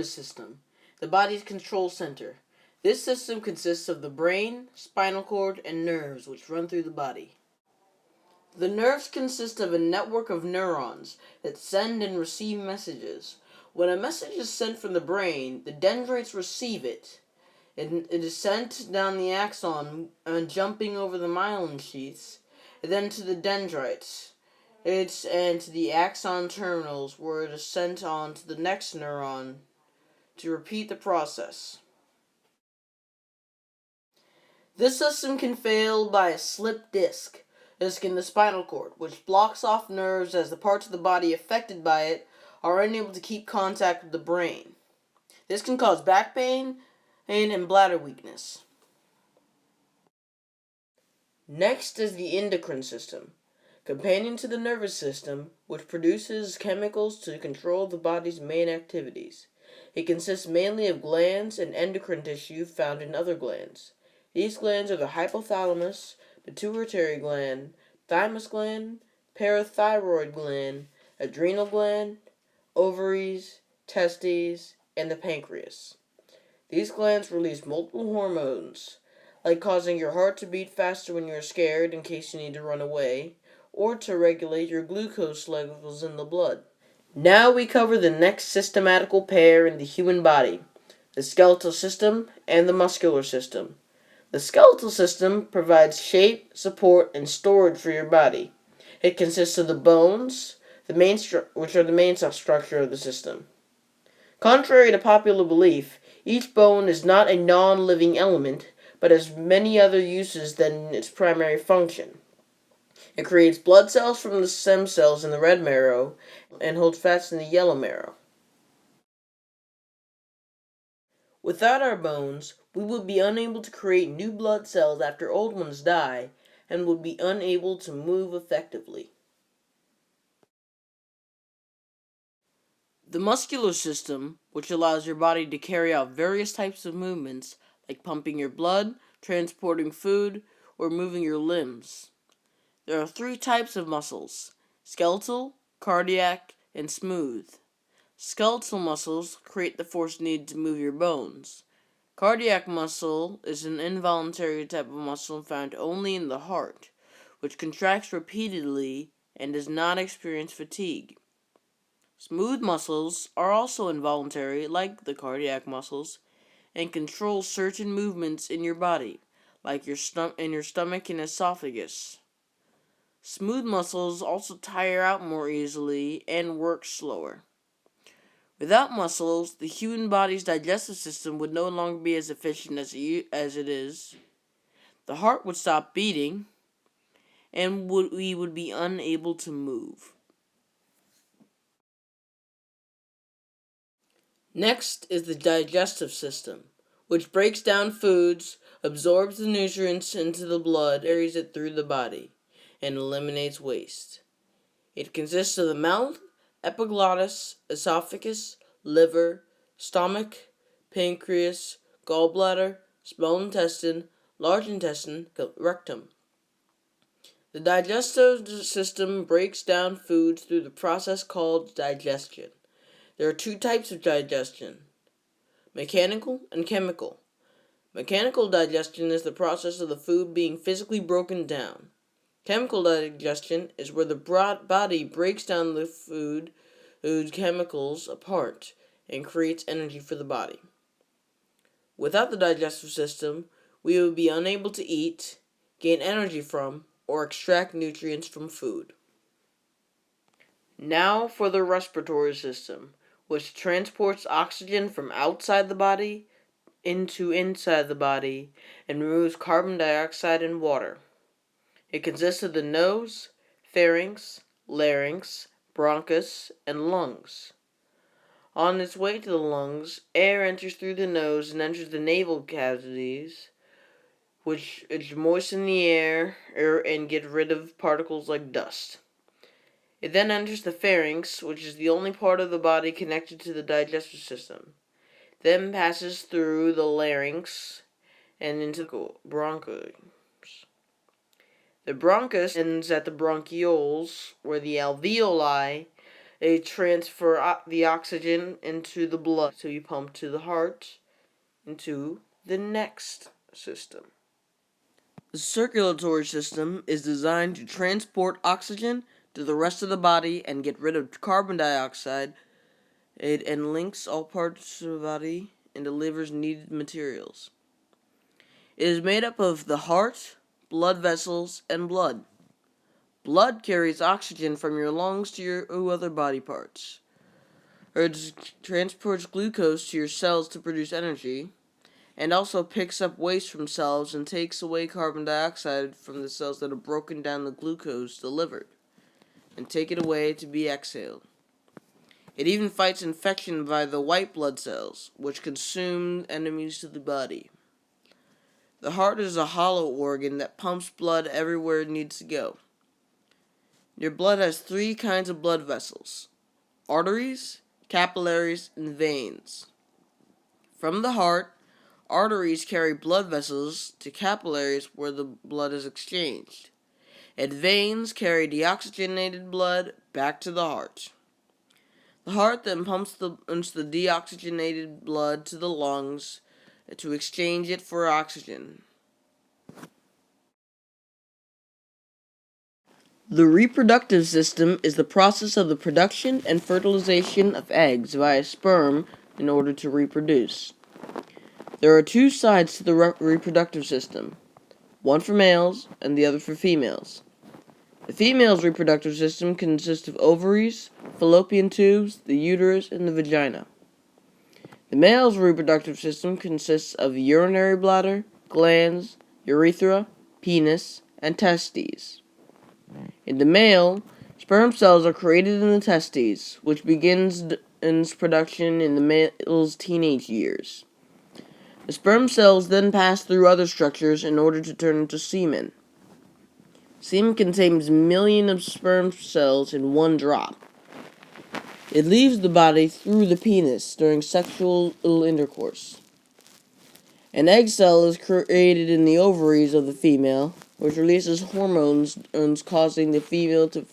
nervous system, the body's control center. This system consists of the brain, spinal cord, and nerves which run through the body. The nerves consist of a network of neurons that send and receive messages. When a message is sent from the brain, the dendrites receive it. It is sent down the axon, jumping over the myelin sheaths, and then to the dendrites. And to the axon terminals, where it is sent on to the next neuron to repeat the process. This system can fail by a slip disc in the spinal cord, which blocks off nerves as the parts of the body affected by it are unable to keep contact with the brain. This can cause back pain and bladder weakness. Next is the endocrine system, companion to the nervous system, which produces chemicals to control the body's main activities. It consists mainly of glands and endocrine tissue found in other glands. These glands are the hypothalamus, pituitary gland, thymus gland, parathyroid gland, adrenal gland, ovaries, testes, and the pancreas. These glands release multiple hormones, like causing your heart to beat faster when you're scared in case you need to run away, or to regulate your glucose levels in the blood. Now we cover the next systematical pair in the human body, the skeletal system and the muscular system. The skeletal system provides shape, support, and storage for your body. It consists of the bones, which are the main structure of the system. Contrary to popular belief, each bone is not a non-living element, but has many other uses than its primary function. It creates blood cells from the stem cells in the red marrow and holds fats in the yellow marrow. Without our bones, we would be unable to create new blood cells after old ones die and would be unable to move effectively. The muscular system, which allows your body to carry out various types of movements, like pumping your blood, transporting food, or moving your limbs. There are 3 types of muscles: skeletal, cardiac, and smooth. Skeletal muscles create the force needed to move your bones. Cardiac muscle is an involuntary type of muscle found only in the heart, which contracts repeatedly and does not experience fatigue. Smooth muscles are also involuntary, like the cardiac muscles, and control certain movements in your body, like your stomach and esophagus. Smooth muscles also tire out more easily and work slower. Without muscles, the human body's digestive system would no longer be as efficient as it is. The heart would stop beating, and we would be unable to move. Next is the digestive system, which breaks down foods, absorbs the nutrients into the blood, carries it through the body, and eliminates waste. It consists of the mouth, epiglottis, esophagus, liver, stomach, pancreas, gallbladder, small intestine, large intestine, rectum. The digestive system breaks down foods through the process called digestion. There are 2 types of digestion: mechanical and chemical. Mechanical digestion is the process of the food being physically broken down. Chemical digestion is where the body breaks down the food chemicals apart and creates energy for the body. Without the digestive system, we would be unable to eat, gain energy from, or extract nutrients from food. Now for the respiratory system, which transports oxygen from outside the body into inside the body and removes carbon dioxide and water. It consists of the nose, pharynx, larynx, bronchus, and lungs. On its way to the lungs, air enters through the nose and enters the nasal cavities, which moisten the air and get rid of particles like dust. It then enters the pharynx, which is the only part of the body connected to the digestive system. Then passes through the larynx and into the bronchus. The bronchus ends at the bronchioles, where the alveoli They transfer the oxygen into the blood, so you pump to the heart, into the next system. The circulatory system is designed to transport oxygen to the rest of the body and get rid of carbon dioxide. It links all parts of the body and delivers needed materials. It is made up of the heart, blood vessels, and blood. Blood carries oxygen from your lungs to your other body parts. It transports glucose to your cells to produce energy, and also picks up waste from cells and takes away carbon dioxide from the cells that have broken down the glucose delivered, and take it away to be exhaled. It even fights infection by the white blood cells, which consume enemies to the body. The heart is a hollow organ that pumps blood everywhere it needs to go. Your blood has 3 kinds of blood vessels: arteries, capillaries, and veins. From the heart, arteries carry blood vessels to capillaries where the blood is exchanged, and veins carry deoxygenated blood back to the heart. The heart then pumps the deoxygenated blood to the lungs to exchange it for oxygen. The reproductive system is the process of the production and fertilization of eggs via sperm in order to reproduce. There are 2 sides to the reproductive system, one for males and the other for females. The female's reproductive system consists of ovaries, fallopian tubes, the uterus, and the vagina. The male's reproductive system consists of urinary bladder, glands, urethra, penis, and testes. In the male, sperm cells are created in the testes, which begins its production in the male's teenage years. The sperm cells then pass through other structures in order to turn into semen. Semen contains millions of sperm cells in one drop. It leaves the body through the penis during sexual intercourse. An egg cell is created in the ovaries of the female, which releases hormones causing the female to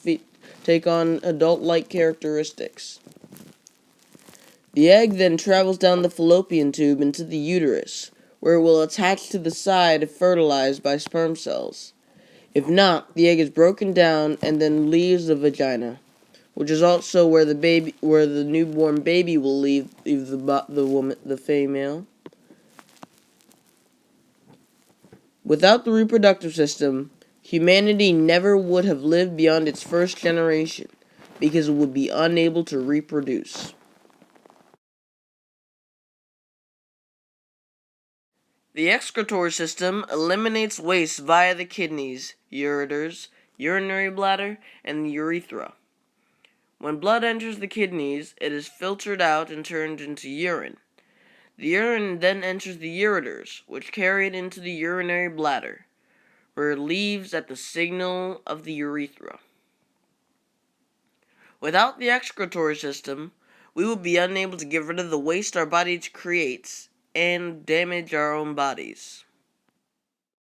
take on adult-like characteristics. The egg then travels down the fallopian tube into the uterus, where it will attach to the side if fertilized by sperm cells. If not, the egg is broken down and then leaves the vagina, which is also where the newborn baby will leave the female. Without the reproductive system, humanity never would have lived beyond its first generation, because it would be unable to reproduce. The excretory system eliminates waste via the kidneys, ureters, urinary bladder, and the urethra. When blood enters the kidneys, it is filtered out and turned into urine. The urine then enters the ureters, which carry it into the urinary bladder, where it leaves at the signal of the urethra. Without the excretory system, we would be unable to get rid of the waste our body creates and damage our own bodies.